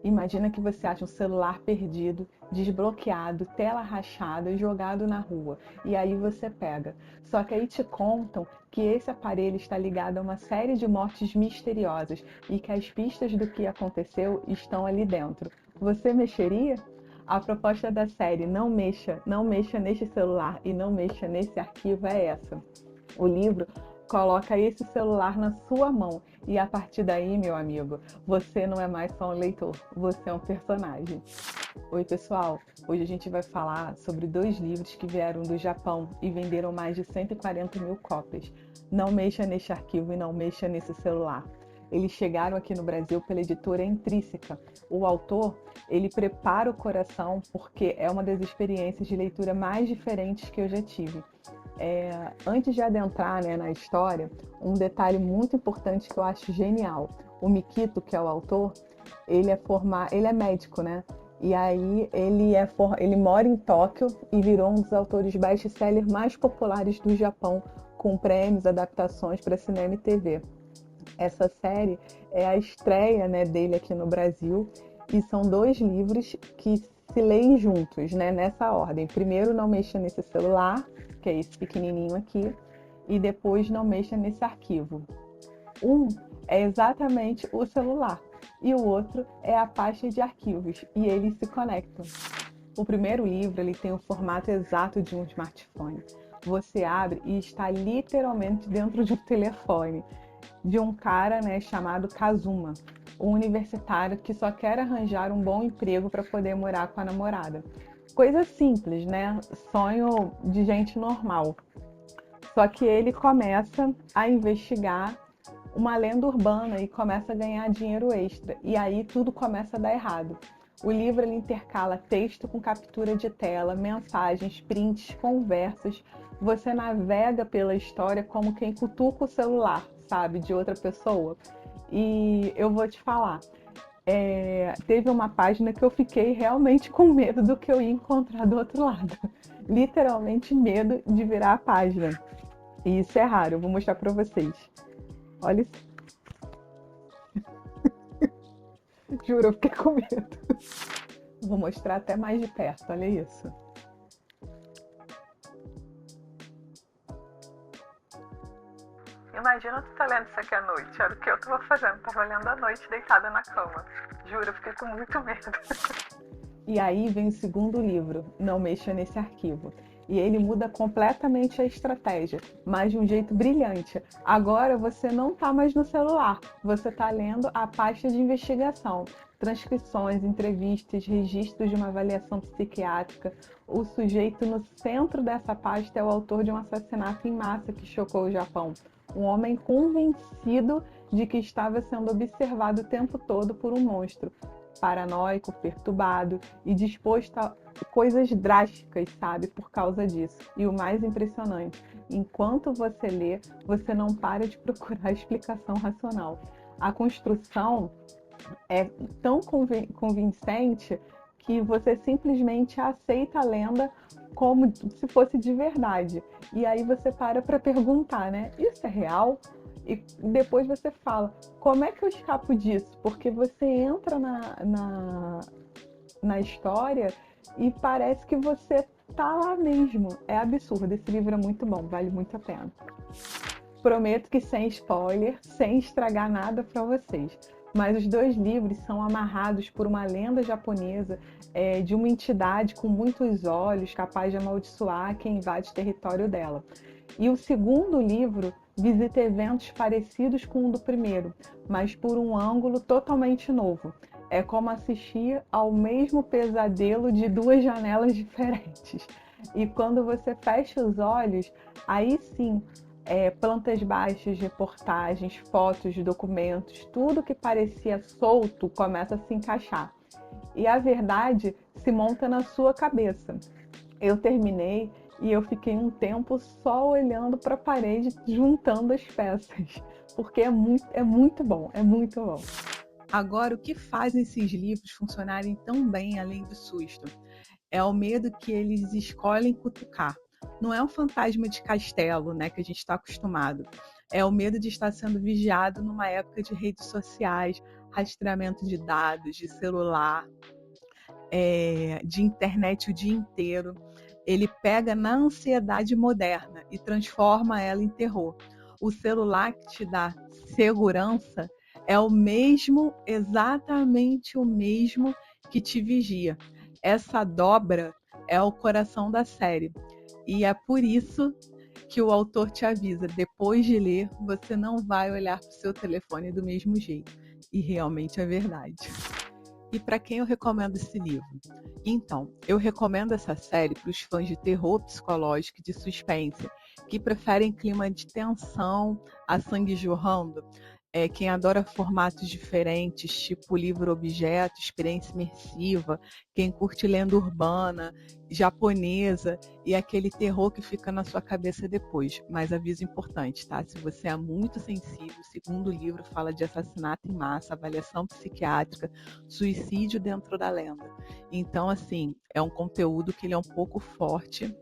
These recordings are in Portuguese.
Imagina que você acha um celular perdido, desbloqueado, tela rachada, jogado na rua. E aí você pega. Só que aí te contam que esse aparelho está ligado a uma série de mortes misteriosas e que as pistas do que aconteceu estão ali dentro. Você mexeria? A proposta da série Não Mexa Neste Celular e Não Mexa Nesse Arquivo é essa. O livro coloca esse celular na sua mão e a partir daí, meu amigo, você não é mais só um leitor, você é um personagem. Oi, pessoal! Hoje a gente vai falar sobre dois livros que vieram do Japão e venderam mais de 140 mil cópias. Não mexa neste arquivo e não mexa nesse celular. Eles chegaram aqui no Brasil pela editora Intrínseca. O autor, ele prepara o coração porque é uma das experiências de leitura mais diferentes que eu já tive. Antes de adentrar, né, na história, um detalhe muito importante que eu acho genial. O Mikito, que é o autor, ele é médico, né? E aí ele mora em Tóquio e virou um dos autores best-seller mais populares do Japão, com prêmios, adaptações para cinema e TV. Essa série é a estreia, né, dele aqui no Brasil e são dois livros que se leem juntos, né, nessa ordem. Primeiro, Não Mexa Nesse Celular, que é esse pequenininho aqui, e depois Não Mexa Nesse Arquivo. Um é exatamente o celular e o outro é a pasta de arquivos e eles se conectam. O primeiro livro ele tem o formato exato de um smartphone. Você abre e está literalmente dentro de um telefone de um cara, né, chamado Kazuma, um universitário que só quer arranjar um bom emprego para poder morar com a namorada. Coisa simples, né? Sonho de gente normal. Só que ele começa a investigar uma lenda urbana e começa a ganhar dinheiro extra. E aí tudo começa a dar errado. O livro ele intercala texto com captura de tela, mensagens, prints, conversas. Você navega pela história como quem cutuca o celular, sabe, de outra pessoa. E eu vou te falar, teve uma página que eu fiquei realmente com medo do que eu ia encontrar do outro lado. Literalmente medo de virar a página. E isso é raro, eu vou mostrar para vocês. Olha isso. Juro, eu fiquei com medo. Vou mostrar até mais de perto, olha isso. Imagina tu tá lendo isso aqui à noite, era o que eu tava fazendo, tava lendo à noite deitada na cama. Juro, eu fiquei com muito medo. E aí vem o segundo livro, Não Mexa Nesse Arquivo. E ele muda completamente a estratégia, mas de um jeito brilhante. Agora você não está mais no celular, você está lendo a pasta de investigação. Transcrições, entrevistas, registros de uma avaliação psiquiátrica. O sujeito no centro dessa pasta é o autor de um assassinato em massa que chocou o Japão. Um homem convencido de que estava sendo observado o tempo todo por um monstro paranoico, perturbado e disposto a coisas drásticas, sabe, por causa disso. E o mais impressionante, enquanto você lê, você não para de procurar explicação racional. A construção é tão convincente que você simplesmente aceita a lenda como se fosse de verdade. E aí você para perguntar, né? Isso é real? E depois você fala, como é que eu escapo disso? Porque você entra na história e parece que você tá lá mesmo. É absurdo, esse livro é muito bom, vale muito a pena. Prometo que sem spoiler, sem estragar nada para vocês. Mas os dois livros são amarrados por uma lenda japonesa de uma entidade com muitos olhos, capaz de amaldiçoar quem invade o território dela. E o segundo livro visita eventos parecidos com o do primeiro, mas por um ângulo totalmente novo. É como assistir ao mesmo pesadelo de duas janelas diferentes. E quando você fecha os olhos, aí sim, plantas baixas, reportagens, fotos, documentos, tudo que parecia solto começa a se encaixar. E a verdade se monta na sua cabeça. Eu terminei e eu fiquei um tempo só olhando para a parede, juntando as peças, porque é muito bom, é muito bom. Agora, o que faz esses livros funcionarem tão bem além do susto? É o medo que eles escolhem cutucar. Não é um fantasma de castelo, né, que a gente está acostumado. É o medo de estar sendo vigiado numa época de redes sociais, rastreamento de dados, de celular, de internet o dia inteiro. Ele pega na ansiedade moderna e transforma ela em terror. O celular que te dá segurança é o mesmo, exatamente o mesmo que te vigia. Essa dobra é o coração da série. E é por isso que o autor te avisa, depois de ler, você não vai olhar para o seu telefone do mesmo jeito. E realmente é verdade. E para quem eu recomendo esse livro? Então, eu recomendo essa série para os fãs de terror psicológico e de suspense, que preferem clima de tensão, a sangue jorrando. Quem adora formatos diferentes, tipo livro-objeto, experiência imersiva, quem curte lenda urbana, japonesa e aquele terror que fica na sua cabeça depois. Mas aviso importante, tá? Se você é muito sensível, o segundo livro fala de assassinato em massa, avaliação psiquiátrica, suicídio dentro da lenda. Então, assim, é um conteúdo que ele é um pouco forte.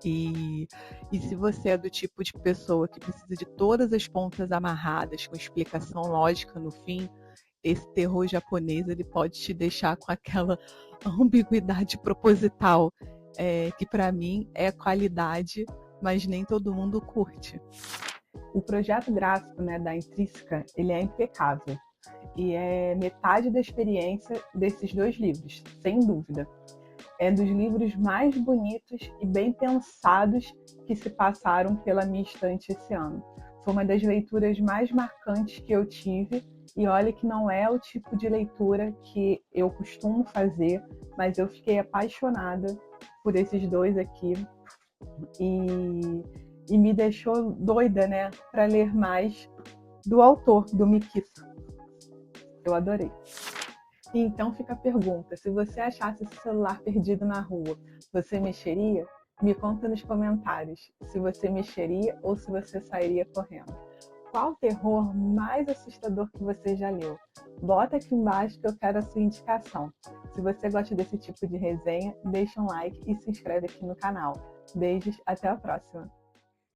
E se você é do tipo de pessoa que precisa de todas as pontas amarradas, com explicação lógica no fim, esse terror japonês ele pode te deixar com aquela ambiguidade proposital, que para mim é qualidade, mas nem todo mundo curte. O projeto gráfico, né, da Intrínseca, ele é impecável e é metade da experiência desses dois livros, sem dúvida. É dos livros mais bonitos e bem pensados que se passaram pela minha estante esse ano. Foi uma das leituras mais marcantes que eu tive, e olha que não é o tipo de leitura que eu costumo fazer, mas eu fiquei apaixonada por esses dois aqui e me deixou doida, né, para ler mais do autor, do Mikiso. Eu adorei. Então fica a pergunta, se você achasse esse celular perdido na rua, você mexeria? Me conta nos comentários se você mexeria ou se você sairia correndo. Qual o terror mais assustador que você já leu? Bota aqui embaixo que eu quero a sua indicação. Se você gosta desse tipo de resenha, deixa um like e se inscreve aqui no canal. Beijos, até a próxima!